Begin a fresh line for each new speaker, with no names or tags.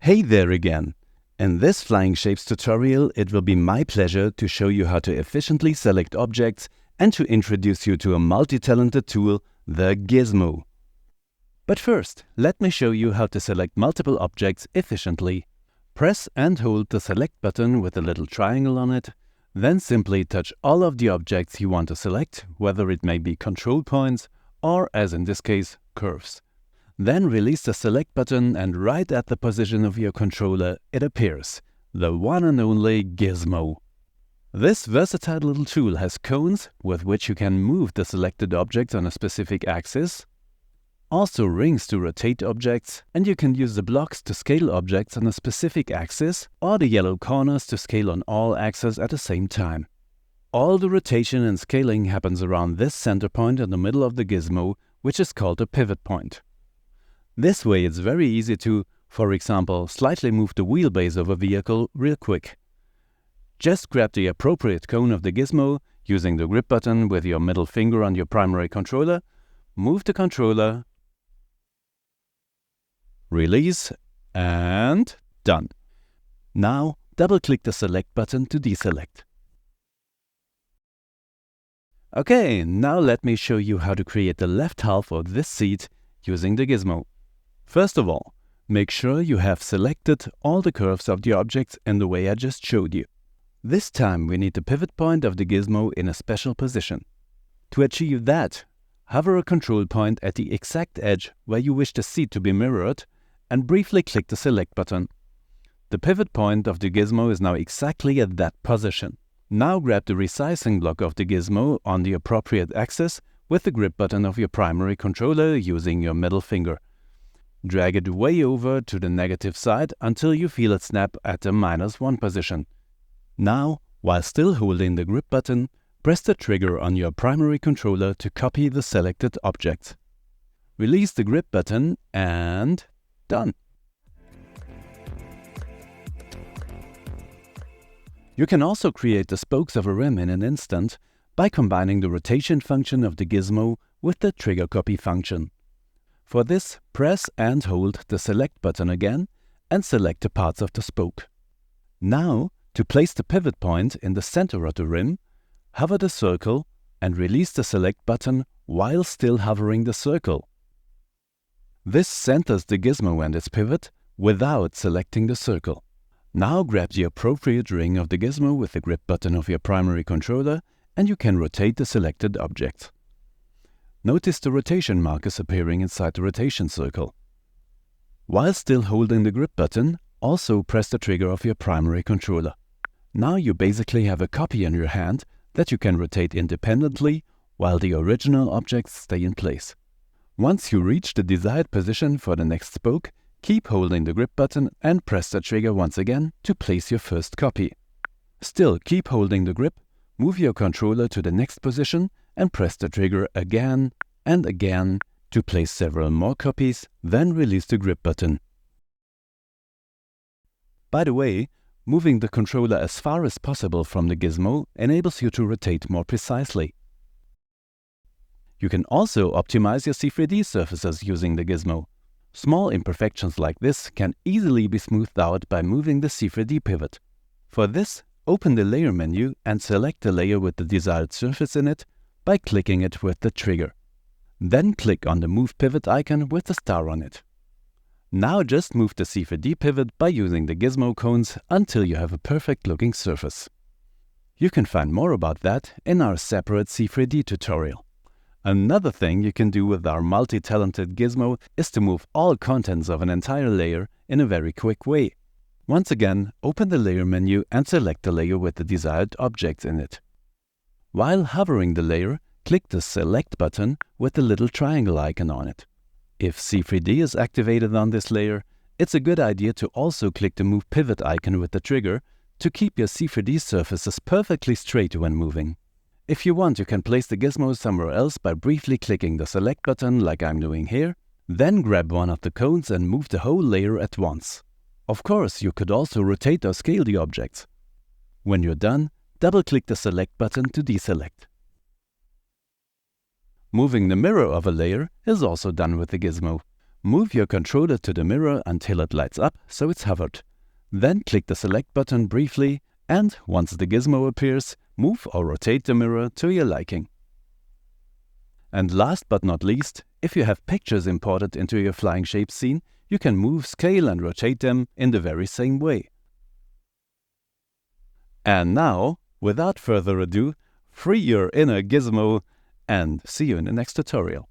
Hey there again! In this Flyingshapes tutorial, it will be my pleasure to show you how to efficiently select objects and to introduce you to a multi-talented tool, the Gizmo. But first, let me show you how to select multiple objects efficiently. Press and hold the Select button with a little triangle on it, then simply touch all of the objects you want to select, whether it may be control points or, as in this case, curves. Then release the Select button and right at the position of your controller it appears, the one and only Gizmo. This versatile little tool has cones with which you can move the selected object on a specific axis, also rings to rotate objects, and you can use the blocks to scale objects on a specific axis or the yellow corners to scale on all axes at the same time. All the rotation and scaling happens around this center point in the middle of the Gizmo, which is called a pivot point. This way it's very easy to, for example, slightly move the wheelbase of a vehicle real quick. Just grab the appropriate cone of the Gizmo using the grip button with your middle finger on your primary controller, move the controller, release, and done. Now double-click the Select button to deselect. Okay, now let me show you how to create the left half of this seat using the Gizmo. First of all, make sure you have selected all the curves of the objects in the way I just showed you. This time we need the pivot point of the Gizmo in a special position. To achieve that, hover a control point at the exact edge where you wish the seat to be mirrored and briefly click the Select button. The pivot point of the Gizmo is now exactly at that position. Now grab the Resizing block of the Gizmo on the appropriate axis with the grip button of your primary controller using your middle finger. Drag it way over to the negative side until you feel it snap at the -1 position. Now, while still holding the grip button, press the trigger on your primary controller to copy the selected object. Release the grip button and done. You can also create the spokes of a rim in an instant by combining the rotation function of the Gizmo with the trigger copy function. For this, press and hold the Select button again and select the parts of the spoke. Now, to place the pivot point in the center of the rim, hover the circle and release the Select button while still hovering the circle. This centers the Gizmo and its pivot without selecting the circle. Now grab the appropriate ring of the Gizmo with the grip button of your primary controller and you can rotate the selected object. Notice the rotation markers appearing inside the rotation circle. While still holding the grip button, also press the trigger of your primary controller. Now you basically have a copy in your hand that you can rotate independently while the original objects stay in place. Once you reach the desired position for the next spoke, keep holding the grip button and press the trigger once again to place your first copy. Still keep holding the grip, move your controller to the next position and press the trigger again and again to place several more copies, then release the grip button. By the way, moving the controller as far as possible from the Gizmo enables you to rotate more precisely. You can also optimize your C3D surfaces using the Gizmo. Small imperfections like this can easily be smoothed out by moving the C3D pivot. For this, open the Layer menu and select the layer with the desired surface in it by clicking it with the trigger. Then click on the Move Pivot icon with the star on it. Now just move the C3D pivot by using the Gizmo cones until you have a perfect looking surface. You can find more about that in our separate C3D tutorial. Another thing you can do with our multi-talented Gizmo is to move all contents of an entire layer in a very quick way. Once again, open the Layer menu and select the layer with the desired objects in it. While hovering the layer, click the Select button with the little triangle icon on it. If C3D is activated on this layer, it's a good idea to also click the Move Pivot icon with the trigger to keep your C3D surfaces perfectly straight when moving. If you want, you can place the Gizmo somewhere else by briefly clicking the Select button like I'm doing here, then grab one of the cones and move the whole layer at once. Of course, you could also rotate or scale the objects. When you're done, double-click the Select button to deselect. Moving the mirror of a layer is also done with the Gizmo. Move your controller to the mirror until it lights up so it's hovered. Then click the Select button briefly, and once the gizmo appears, move or rotate the mirror to your liking. And last but not least, if you have pictures imported into your Flyingshapes scene, you can move, scale and rotate them in the very same way. And now, without further ado, free your inner gizmo and see you in the next tutorial.